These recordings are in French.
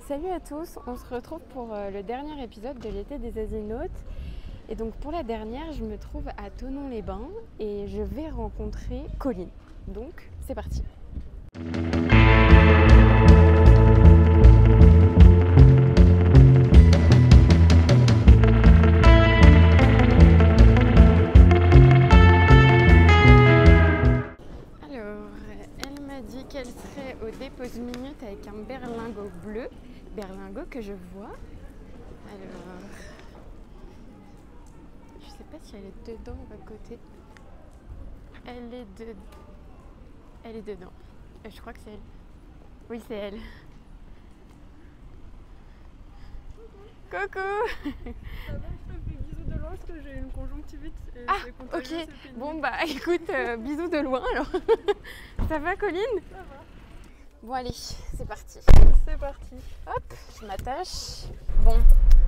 Salut à tous, on se retrouve pour le dernier épisode de l'été des Asinautes. Et donc pour la dernière, je me trouve à Thonon-les-Bains et je vais rencontrer Colline. Donc c'est parti. Alors, elle m'a dit qu'elle serait au dépose minute avec un berlingot bleu. Berlingot que je vois. Alors, je sais pas si elle est dedans ou à côté. Elle est dedans. Je crois que c'est elle. Oui, c'est elle. Coucou. Ça va, je te fais bisous de loin parce que j'ai une conjonctivite et c'est contagieux, ok. c'est pénible. Bon bah écoute, bisous de loin alors. Ça va Colline? Ça va. Bon allez, c'est parti. C'est parti. Hop, je m'attache. Bon,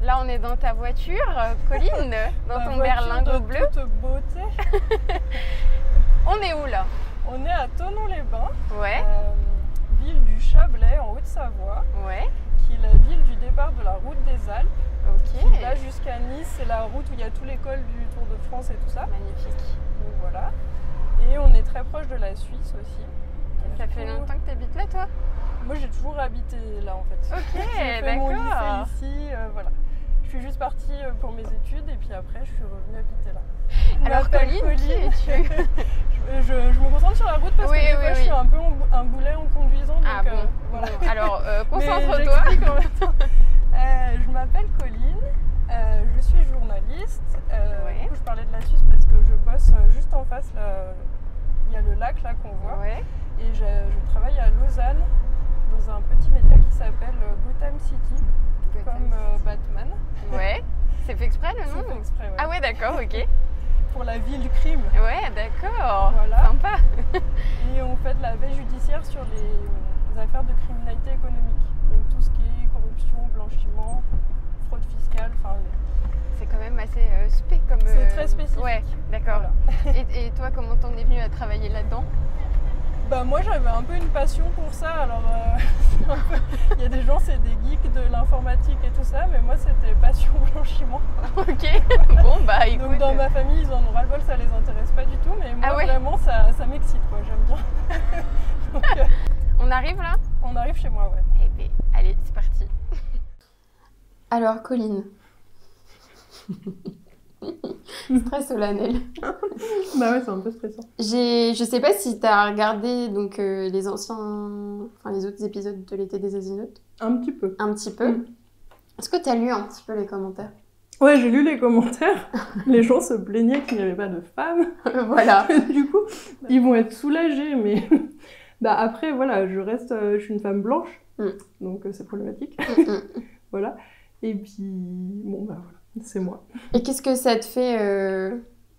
là on est dans ta voiture, Colline, dans ton berlingot bleu. Toute beauté. On est où là? On est à Thonon-les-Bains, Ouais, ville du Chablais en Haute-Savoie, ouais, qui est la ville du départ de la route des Alpes. ok. Qui va jusqu'à Nice, c'est la route où il y a tous les cols du Tour de France et tout ça. Magnifique. Donc voilà. Et on est très proche de la Suisse aussi. Ça fait longtemps que tu habites là toi? Moi j'ai toujours habité là en fait. Ok, J'ai fait mon d'accord. lycée ici, voilà. Je suis juste partie pour mes études et puis après je suis revenue habiter là. Alors Colline, qui es-tu? je me concentre sur la route parce Oui, que des oui, fois oui. je suis un peu un boulet en conduisant. Donc, Ah bon, voilà. bon. Alors Mais concentre-toi. j'explique en même temps. Je m'appelle Colline, je suis journaliste. Ouais. Du coup, je parlais de la Suisse parce que je bosse juste en face. Là, il y a le lac là qu'on voit. Ouais. Et je travaille à Lausanne dans un petit média qui s'appelle Gotham City, comme Batman. Ouais. C'est fait exprès le nom? C'est fait exprès, ouais. Ah ouais, d'accord, ok. Pour la ville du crime. Ouais, d'accord. Voilà. Sympa. Et on fait de la veille judiciaire sur les affaires de criminalité économique. Donc tout ce qui est corruption, blanchiment, fraude fiscale, enfin... C'est quand même assez spé comme... C'est très spécifique. Ouais, d'accord. Voilà. Et toi, comment t'en es venue à travailler là-dedans? Bah moi j'avais un peu une passion pour ça, alors il y a des gens c'est des geeks de l'informatique et tout ça, mais moi c'était passion blanchiment. Ok, bon bah écoute... Donc dans ma famille ils en ont ras-le-bol, ça les intéresse pas du tout, mais moi ouais. vraiment ça m'excite quoi, j'aime bien. Donc, On arrive là? on arrive chez moi, ouais. Eh ben, allez, c'est parti. Alors Colline. Très solennel. Bah ouais, c'est un peu stressant. Je sais pas si t'as regardé donc les autres épisodes de l'été des Asinautes. Un petit peu. Un petit peu. Est-ce que t'as lu un petit peu les commentaires? Ouais, j'ai lu les commentaires. Les gens se plaignaient qu'il n'y avait pas de femmes. Voilà. Du coup, ils vont être soulagés, mais bah après, voilà, je suis une femme blanche, donc c'est problématique. Voilà. Et puis, bon, bah voilà, c'est moi. Et qu'est-ce que ça te fait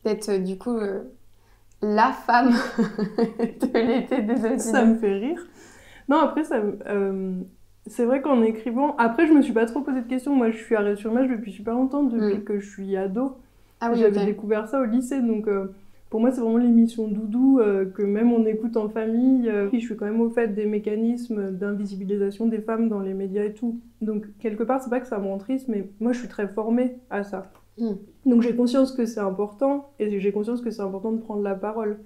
d'être du coup la femme de l'été des Asinautes? Ça me fait rire. Non, après, c'est vrai qu'en écrivant... Après, je me suis pas trop posé de questions. Moi, je suis à Rennes-sur-Marne depuis super longtemps, depuis que je suis ado. Ah oui, J'avais ok. découvert ça au lycée, donc pour moi, c'est vraiment l'émission doudou que même on écoute en famille. Puis je suis quand même au fait des mécanismes d'invisibilisation des femmes dans les médias et tout. Donc, quelque part, c'est pas que ça me rend triste, mais moi, je suis très formée à ça. Donc, j'ai conscience que c'est important, et j'ai conscience que c'est important de prendre la parole.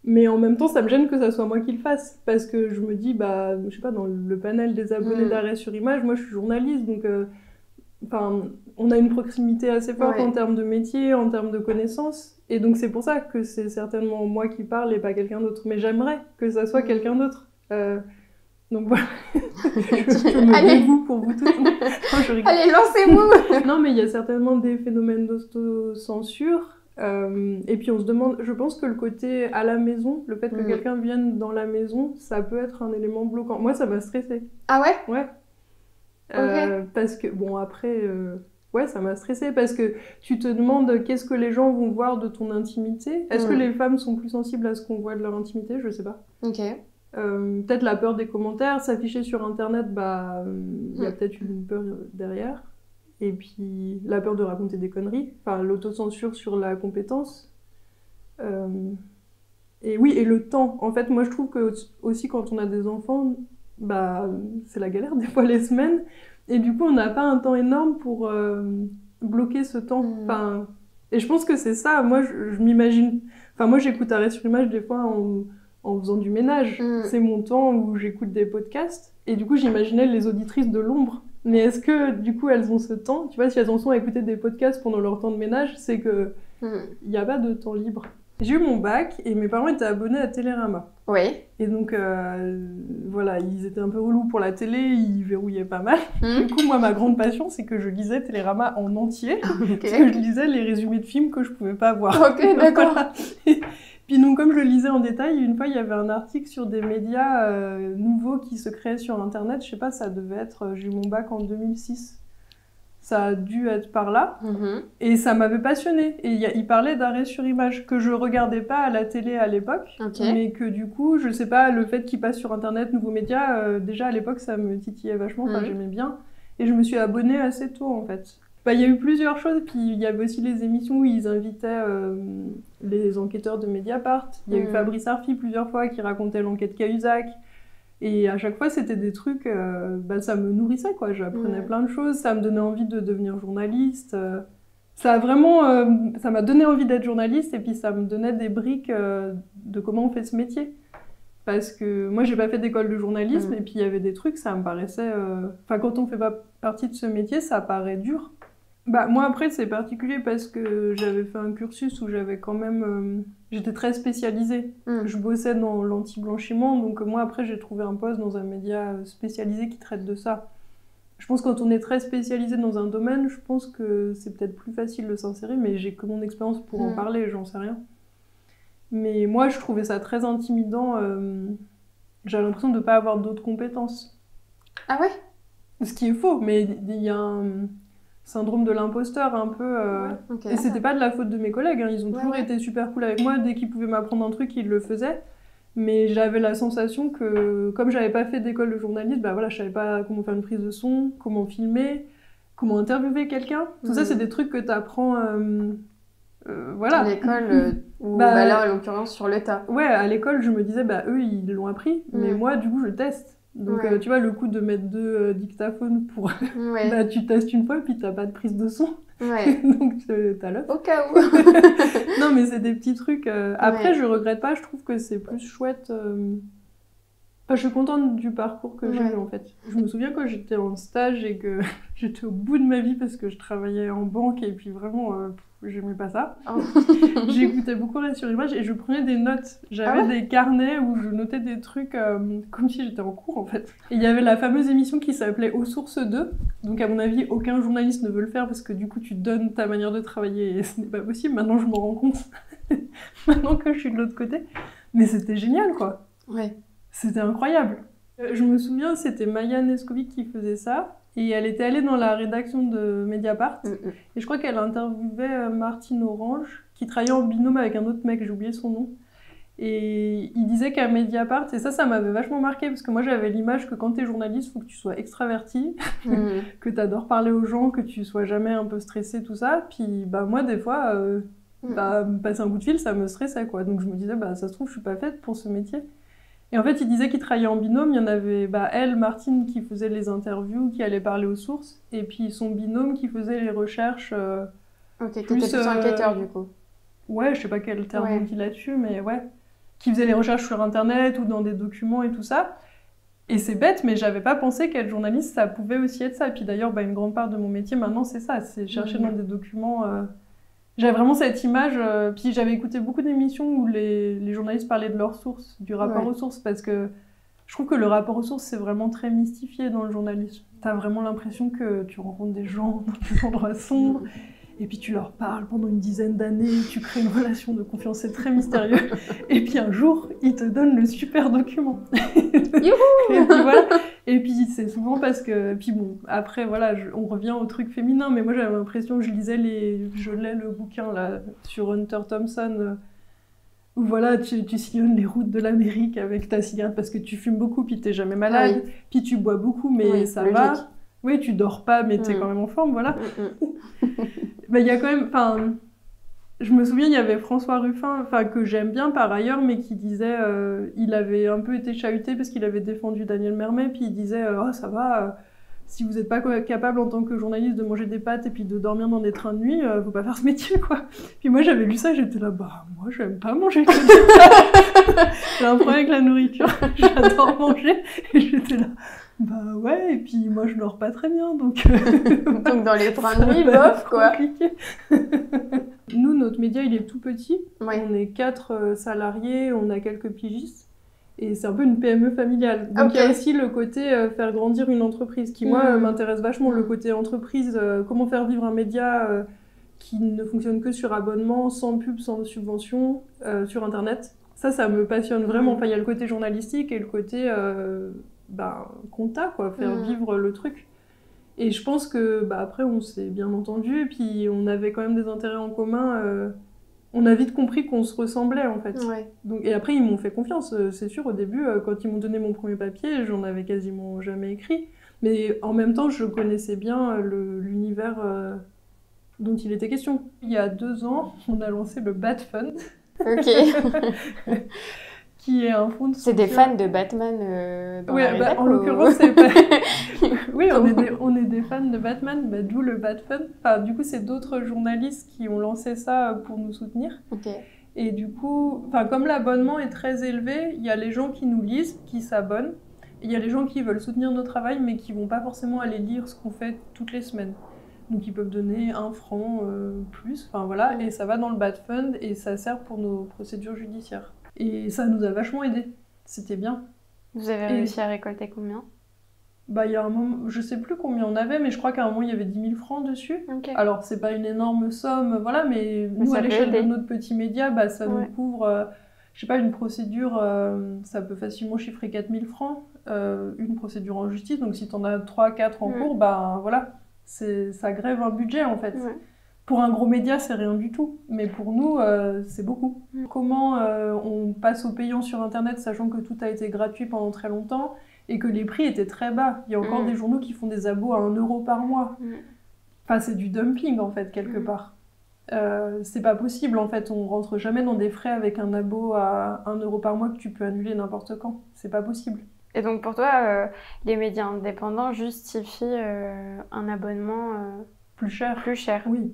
Mais en même temps, ça me gêne que ça soit moi qui le fasse, parce que je me dis, bah, je sais pas, dans le panel des abonnés d'Arrêt sur Image, moi je suis journaliste, donc on a une proximité assez forte en termes de métier, en termes de connaissances, et donc c'est pour ça que c'est certainement moi qui parle et pas quelqu'un d'autre. Mais j'aimerais que ça soit quelqu'un d'autre. Donc voilà, je me dévoue pour vous toutes. Non, je rigole. Allez, lancez-vous. Non, mais il y a certainement des phénomènes d'autocensure. Et puis on se demande, je pense que le côté à la maison, le fait que quelqu'un vienne dans la maison, ça peut être un élément bloquant. Moi, ça m'a stressée. Ah ouais? Ouais. Parce que, bon, après, ouais, ça m'a stressée parce que tu te demandes qu'est-ce que les gens vont voir de ton intimité. Est-ce que les femmes sont plus sensibles à ce qu'on voit de leur intimité? Je sais pas. Ok. Peut-être la peur des commentaires, s'afficher sur internet, bah, y a peut-être une peur derrière. Et puis la peur de raconter des conneries, enfin l'autocensure sur la compétence. Et oui, et le temps. En fait, moi je trouve que aussi quand on a des enfants, bah, c'est la galère des fois les semaines. Et du coup, on n'a pas un temps énorme pour bloquer ce temps. Enfin, et je pense que c'est ça. Moi, je m'imagine... Enfin, moi, j'écoute Arrêt sur Image des fois en faisant du ménage. C'est mon temps où j'écoute des podcasts. Et du coup, j'imaginais les auditrices de l'ombre. Mais est-ce que, du coup, elles ont ce temps? Tu vois, si elles en sont à écouter des podcasts pendant leur temps de ménage, c'est que il n'y a pas de temps libre. J'ai eu mon bac et mes parents étaient abonnés à Télérama. Oui. Et donc, voilà, ils étaient un peu relous pour la télé, ils verrouillaient pas mal. Du coup, moi, ma grande passion, c'est que je lisais Télérama en entier. Parce que je lisais les résumés de films que je pouvais pas voir. Ok, d'accord. Voilà. Puis donc, comme je le lisais en détail, une fois, il y avait un article sur des médias nouveaux qui se créaient sur Internet. Je sais pas, ça devait être... J'ai eu mon bac en 2006. Ça a dû être par là. Et ça m'avait passionnée. Et il parlait d'Arrêt sur Image, que je regardais pas à la télé à l'époque. Mais que du coup, je sais pas, le fait qu'il passe sur Internet, nouveaux médias, déjà à l'époque, ça me titillait vachement. Enfin, j'aimais bien. Et je me suis abonnée assez tôt, en fait. Bah, y a eu plusieurs choses, puis il y avait aussi les émissions où ils invitaient les enquêteurs de Mediapart. Il y a eu Fabrice Arfi plusieurs fois qui racontait l'enquête Cahuzac. Et à chaque fois, c'était des trucs, bah, ça me nourrissait, quoi. J'apprenais plein de choses, ça me donnait envie de devenir journaliste. Ça a vraiment, ça m'a donné envie d'être journaliste, et puis ça me donnait des briques de comment on fait ce métier. Parce que moi, j'ai pas fait d'école de journalisme, et puis il y avait des trucs, ça me paraissait... Enfin, quand on fait pas partie de ce métier, ça paraît dur. Bah, moi, après, c'est particulier parce que j'avais fait un cursus où j'avais quand même... j'étais très spécialisée. Je bossais dans l'anti-blanchiment, donc moi, après, j'ai trouvé un poste dans un média spécialisé qui traite de ça. Je pense que quand on est très spécialisé dans un domaine, je pense que c'est peut-être plus facile de s'insérer, mais j'ai que mon expérience pour en parler, j'en sais rien. Mais moi, je trouvais ça très intimidant. J'avais l'impression de ne pas avoir d'autres compétences. Ah ouais? Ce qui est faux, mais il y a un syndrome de l'imposteur un peu. Et c'était pas de la faute de mes collègues, hein. Ils ont toujours été super cool avec moi. Dès qu'ils pouvaient m'apprendre un truc, ils le faisaient. Mais j'avais la sensation que, comme j'avais pas fait d'école de journalisme, bah voilà, je savais pas comment faire une prise de son, comment filmer, comment interviewer quelqu'un. Tout ça, c'est des trucs que t'apprends. Voilà. À l'école, ou là, en l'occurrence, sur le tas. Ouais, à l'école, je me disais, bah eux, ils l'ont appris, mais moi, du coup, je teste. Donc, tu vois, le coup de mettre 2 dictaphones pour... bah, tu testes une fois, puis t'as pas de prise de son. Donc, t'as l'œuf. Au cas où. Non, mais c'est des petits trucs. Après, je regrette pas, je trouve que c'est plus chouette. Enfin, je suis contente du parcours que j'ai eu, en fait. Je me souviens quand j'étais en stage et que j'étais au bout de ma vie parce que je travaillais en banque et puis vraiment... j'aimais pas ça. J'écoutais beaucoup Arrêt sur Image et je prenais des notes. J'avais des carnets où je notais des trucs comme si j'étais en cours, en fait. Et il y avait la fameuse émission qui s'appelait Aux sources 2. Donc à mon avis, aucun journaliste ne veut le faire parce que du coup tu donnes ta manière de travailler et ce n'est pas possible. Maintenant je m'en rends compte. Maintenant que je suis de l'autre côté. Mais c'était génial, quoi. C'était incroyable. Je me souviens, c'était Maya Neskovic qui faisait ça. Et elle était allée dans la rédaction de Mediapart. Et je crois qu'elle interviewait Martine Orange, qui travaillait en binôme avec un autre mec, j'ai oublié son nom. Et il disait qu'à Mediapart, et ça m'avait vachement marqué, parce que moi j'avais l'image que quand t'es journaliste, il faut que tu sois extraverti, que t'adores parler aux gens, que tu sois jamais un peu stressé, tout ça. Puis bah, moi, des fois, passer un coup de fil, ça me stressait, quoi. Donc je me disais, bah, ça se trouve, je suis pas faite pour ce métier. Et en fait, il disait qu'il travaillait en binôme. Il y en avait elle, Martine, qui faisait les interviews, qui allait parler aux sources, et puis son binôme qui faisait les recherches. T'étais plus enquêteur, du coup. Ouais, je sais pas quel terme on dit là-dessus, mais ouais. Qui faisait les recherches sur Internet ou dans des documents et tout ça. Et c'est bête, mais j'avais pas pensé qu'être journaliste, ça pouvait aussi être ça. Et puis d'ailleurs, une grande part de mon métier, maintenant, c'est ça. C'est chercher dans des documents... J'avais vraiment cette image, puis j'avais écouté beaucoup d'émissions où les journalistes parlaient de leurs sources, du rapport aux sources, parce que je trouve que le rapport aux sources, c'est vraiment très mystifié dans le journalisme. T'as vraiment l'impression que tu rencontres des gens dans des endroits sombres, et puis tu leur parles pendant une dizaine d'années, tu crées une relation de confiance, c'est très mystérieux, et puis un jour, ils te donnent le super document. Youhou. Et puis voilà. Et puis c'est souvent parce que... Puis bon, après, voilà, on revient au truc féminin, mais moi j'avais l'impression que je lisais le bouquin là, sur Hunter Thompson, où voilà, tu sillonnes les routes de l'Amérique avec ta cigarette parce que tu fumes beaucoup, puis t'es jamais malade, puis tu bois beaucoup, mais ça va. Oui, tu dors pas, mais t'es quand même en forme, voilà. Il y a quand même... Enfin, Je me souviens, il y avait François Ruffin, que j'aime bien par ailleurs, mais qui disait, il avait un peu été chahuté parce qu'il avait défendu Daniel Mermet, puis il disait, oh, ça va, si vous n'êtes pas capable en tant que journaliste de manger des pâtes et puis de dormir dans des trains de nuit, faut pas faire ce métier, quoi. Puis moi, j'avais lu ça, j'étais là, bah, moi, j'aime pas manger que des pâtes. J'ai un problème avec la nourriture, j'adore manger, et j'étais là. Bah ouais, et puis moi je dors pas très bien, donc... Donc dans les trains de nuit, bof, quoi. Compliqué. Nous, notre média, il est tout petit. Oui. On est 4 salariés, on a quelques pigistes. Et c'est un peu une PME familiale. Donc il y a aussi le côté faire grandir une entreprise, qui moi m'intéresse vachement, le côté entreprise, comment faire vivre un média qui ne fonctionne que sur abonnement, sans pub, sans subvention, sur Internet. Ça me passionne vraiment. Enfin, il y a le côté journalistique et le côté... compta, quoi, faire vivre le truc. Et je pense que après on s'est bien entendu, puis on avait quand même des intérêts en commun. On a vite compris qu'on se ressemblait en fait. Ouais. Donc, et après ils m'ont fait confiance, c'est sûr. Au début, quand ils m'ont donné mon premier papier, j'en avais quasiment jamais écrit. Mais en même temps, je connaissais bien l'univers dont il était question. Il y a 2 ans, on a lancé le Bat Fund. Ok. Qui est un fonds de soutien. C'est des fans de Batman dans la rédac, en l'occurrence, c'est pas... Oui, on est des fans de Batman, d'où le Bat Fund. Enfin, du coup, c'est d'autres journalistes qui ont lancé ça pour nous soutenir. Ok. Et du coup, comme l'abonnement est très élevé, il y a les gens qui nous lisent, qui s'abonnent. Il y a les gens qui veulent soutenir notre travail, mais qui vont pas forcément aller lire ce qu'on fait toutes les semaines. Donc, ils peuvent donner 1 franc plus. Enfin, voilà. Et ça va dans le Bat Fund et ça sert pour nos procédures judiciaires. Et ça nous a vachement aidés. C'était bien. Vous avez réussi à récolter combien ? Il y a un moment, je sais plus combien on avait, mais je crois qu'à un moment, il y avait 10 000 francs dessus. Okay. Alors, c'est pas une énorme somme, voilà, mais nous, à l'échelle de notre petit média, ça nous couvre, je sais pas, une procédure, ça peut facilement chiffrer 4 000 francs, une procédure en justice. Donc, si t'en as 3, 4 en cours, voilà, ça grève un budget, en fait. Ouais. Pour un gros média, c'est rien du tout, mais pour nous, c'est beaucoup. Comment on passe au payant sur Internet, sachant que tout a été gratuit pendant très longtemps et que les prix étaient très bas. Il y a encore des journaux qui font des abos à 1 euro par mois. Enfin, c'est du dumping, en fait, quelque part. C'est pas possible, en fait. On rentre jamais dans des frais avec un abo à 1 euro par mois que tu peux annuler n'importe quand. C'est pas possible. Et donc, pour toi, les médias indépendants justifient un abonnement plus cher. Plus cher. Oui.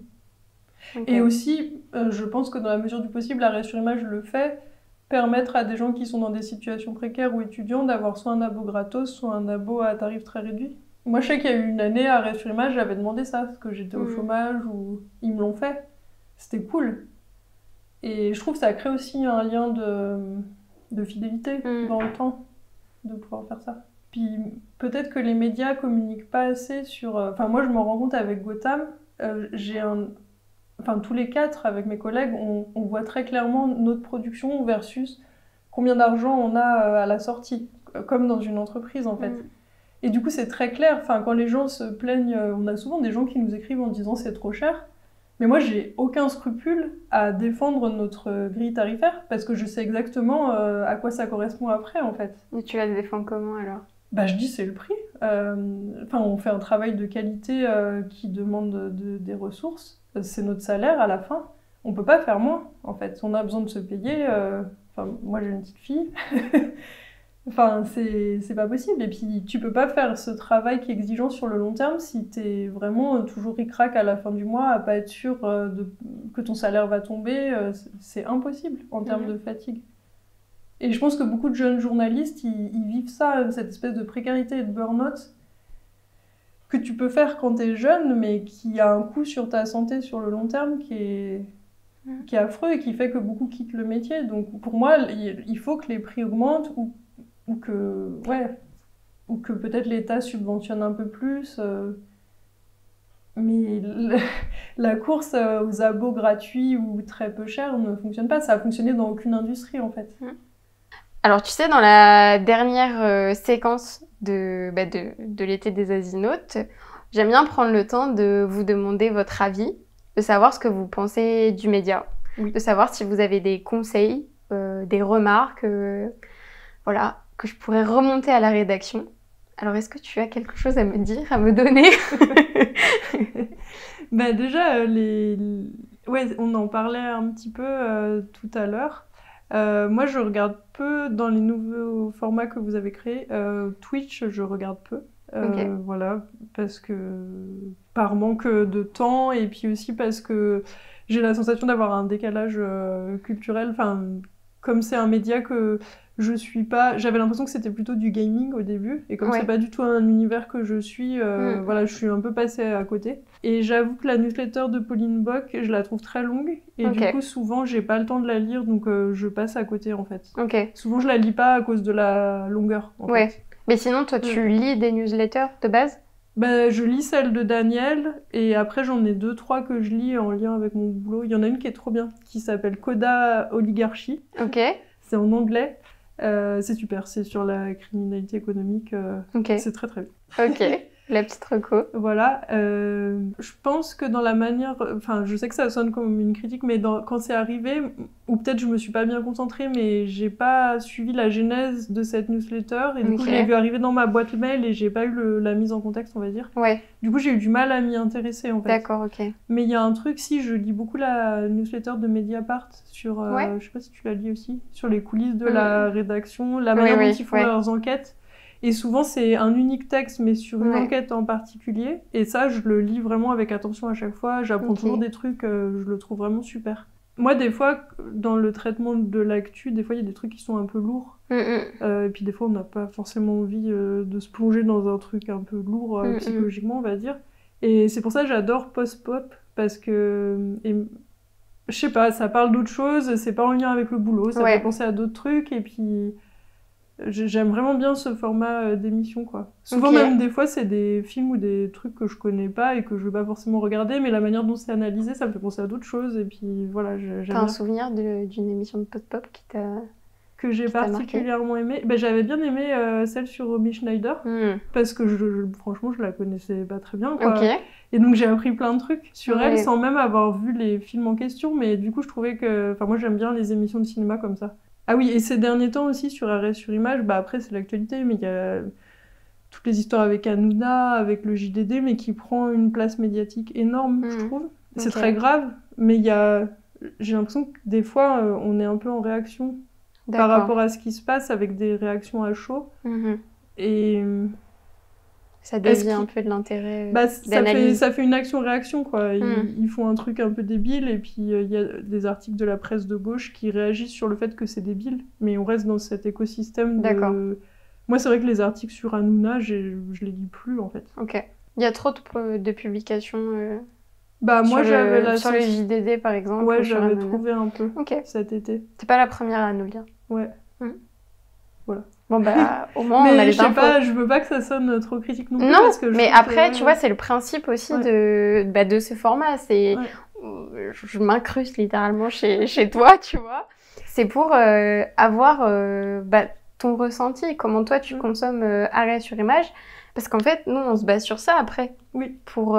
Okay. Et aussi, je pense que dans la mesure du possible, Arrêt sur Image le fait, permettre à des gens qui sont dans des situations précaires ou étudiants d'avoir soit un abo gratos, soit un abo à tarif très réduit. Moi, je sais qu'il y a eu une année, Arrêt sur Image, j'avais demandé ça, parce que j'étais au chômage, ou ils me l'ont fait. C'était cool. Et je trouve que ça crée aussi un lien de fidélité dans le temps, de pouvoir faire ça. Puis peut-être que les médias communiquent pas assez sur... moi, je m'en rends compte avec Gotham, tous les 4, avec mes collègues, on voit très clairement notre production versus combien d'argent on a à la sortie, comme dans une entreprise en fait. Et du coup, c'est très clair. Quand les gens se plaignent, on a souvent des gens qui nous écrivent en disant c'est trop cher. Mais moi, j'ai aucun scrupule à défendre notre grille tarifaire parce que je sais exactement à quoi ça correspond après en fait. Et tu la défends comment alors ? Je dis c'est le prix. On fait un travail de qualité qui demande des ressources. C'est notre salaire à la fin. On peut pas faire moins, en fait. On a besoin de se payer. Moi, j'ai une petite fille. C'est pas possible. Et puis, tu peux pas faire ce travail qui est exigeant sur le long terme si t'es vraiment toujours ric-rac à la fin du mois, à pas être sûr que ton salaire va tomber. C'est impossible en termes de fatigue. Et je pense que beaucoup de jeunes journalistes, ils vivent ça, cette espèce de précarité et de burn-out que tu peux faire quand t'es jeune, mais qui a un coût sur ta santé sur le long terme qui est affreux et qui fait que beaucoup quittent le métier. Donc pour moi, il faut que les prix augmentent ou que peut-être l'État subventionne un peu plus. Mais la course aux abos gratuits ou très peu chers ne fonctionne pas. Ça a fonctionné dans aucune industrie en fait. Alors tu sais, dans la dernière séquence de l'été des Asinotes, j'aime bien prendre le temps de vous demander votre avis, de savoir ce que vous pensez du média, de savoir si vous avez des conseils, des remarques, que je pourrais remonter à la rédaction. Alors est-ce que tu as quelque chose à me dire, à me donner ? Déjà, Ouais, on en parlait un petit peu tout à l'heure. Moi, je regarde peu dans les nouveaux formats que vous avez créés. Twitch, je regarde peu. Ok. Voilà, parce que par manque de temps et puis aussi parce que j'ai la sensation d'avoir un décalage culturel. Enfin, comme c'est un média que je suis pas, j'avais l'impression que c'était plutôt du gaming au début et comme c'est Ouais. pas du tout un univers que je suis, Mm. voilà, je suis un peu passée à côté. Et j'avoue que la newsletter de Pauline Bock, je la trouve très longue et du Ok. coup souvent j'ai pas le temps de la lire donc je passe à côté en fait. Ok. Souvent je la lis pas à cause de la longueur en Ouais. fait. Mais sinon, toi, tu lis des newsletters de base? Bah, je lis celle de Daniel et après j'en ai deux, trois que je lis en lien avec mon boulot. Il y en a une qui est trop bien, qui s'appelle Coda Oligarchie. Ok. C'est en anglais. C'est super, c'est sur la criminalité économique. Ok. C'est très très bien. Ok. La petite reco. Voilà, je pense que dans la manière, enfin je sais que ça sonne comme une critique, mais quand c'est arrivé, ou peut-être je me suis pas bien concentrée, mais j'ai pas suivi la genèse de cette newsletter, et du coup Ok. je l'ai vu arriver dans ma boîte mail et j'ai pas eu la mise en contexte, on va dire. Ouais. Du coup j'ai eu du mal à m'y intéresser en fait. D'accord, ok. Mais il y a un truc, si je lis beaucoup la newsletter de Mediapart sur, Ouais. je sais pas si tu la lis aussi, sur les coulisses de la rédaction, la Oui, manière dont oui, ils font ouais. leurs enquêtes. Et souvent, c'est un unique texte, mais sur une Ouais. enquête en particulier. Et ça, je le lis vraiment avec attention à chaque fois. J'apprends Ok. toujours des trucs, je le trouve vraiment super. Moi, des fois, dans le traitement de l'actu, des fois, il y a des trucs qui sont un peu lourds. Et puis, des fois, on n'a pas forcément envie de se plonger dans un truc un peu lourd psychologiquement, on va dire. Et c'est pour ça que j'adore Post-Pop, parce que... je sais pas, ça parle d'autre chose, c'est pas en lien avec le boulot, ça Ouais. fait penser à d'autres trucs, et puis... J'aime vraiment bien ce format d'émission, quoi. Souvent, Ok. même des fois, c'est des films ou des trucs que je connais pas et que je veux pas forcément regarder, mais la manière dont c'est analysé, ça me fait penser à d'autres choses, et puis voilà, j'aime T'as un bien. souvenir d'une émission de Post-Pop qui t'a... Que j'ai qui t'a marqué particulièrement aimé. Ben, j'avais bien aimé celle sur Romy Schneider, parce que franchement, je la connaissais pas très bien, quoi. Ok. Et donc, j'ai appris plein de trucs sur elle Ouais. sans même avoir vu les films en question, mais du coup, je trouvais que... Enfin, moi, j'aime bien les émissions de cinéma comme ça. Ah oui, et ces derniers temps aussi, sur Arrêt sur Image, bah après, c'est l'actualité, mais il y a toutes les histoires avec Hanouna, avec le JDD, mais qui prend une place médiatique énorme, je trouve. C'est Ok. très grave, mais il y a... J'ai l'impression que des fois, on est un peu en réaction par D'accord. rapport à ce qui se passe, avec des réactions à chaud. Et Ça est-ce dévie un qu'il- peu de l'intérêt bah, ça d'analyse. fait une action-réaction, quoi. Ils font un truc un peu débile, et puis il y a des articles de la presse de gauche qui réagissent sur le fait que c'est débile, mais on reste dans cet écosystème D'accord. de... Moi, c'est vrai que les articles sur Hanouna, je les lis plus, en fait. Ok. Il y a trop de publications Bah, moi, j'avais la sur le sens- JDD, par exemple. Ouais, ou sur j'avais Hanouna. trouvé un peu Ok. cet été. T'es pas la première à nous le dire. Ouais. Voilà. Bon, bah, au moins, on a Mais les je sais infos. pas, je veux pas que ça sonne trop critique non plus, Non, parce que je mais trouve après, que- tu vois, c'est le principe aussi de ce format. C'est, Ouais. je m'incruste littéralement chez toi, tu vois. C'est pour avoir ton ressenti, comment toi tu consommes Arrêt sur Image. Parce qu'en fait, nous, on se base sur ça après. Oui. Pour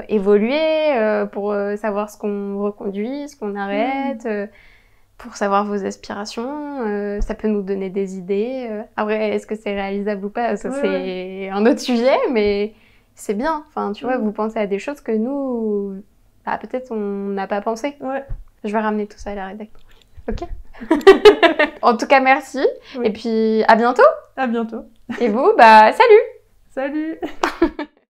évoluer, pour savoir ce qu'on reconduit, ce qu'on arrête, pour savoir vos aspirations. Ça peut nous donner des idées. Après, est-ce que c'est réalisable ou pas? Ça, c'est un autre sujet, mais c'est bien. Enfin, tu vois, vous pensez à des choses que nous, bah, peut-être on n'a pas pensé. Ouais. Je vais ramener tout ça à la rédaction. Ok. En tout cas, merci. Oui. Et puis, à bientôt. À bientôt. Et vous, bah, salut. Salut.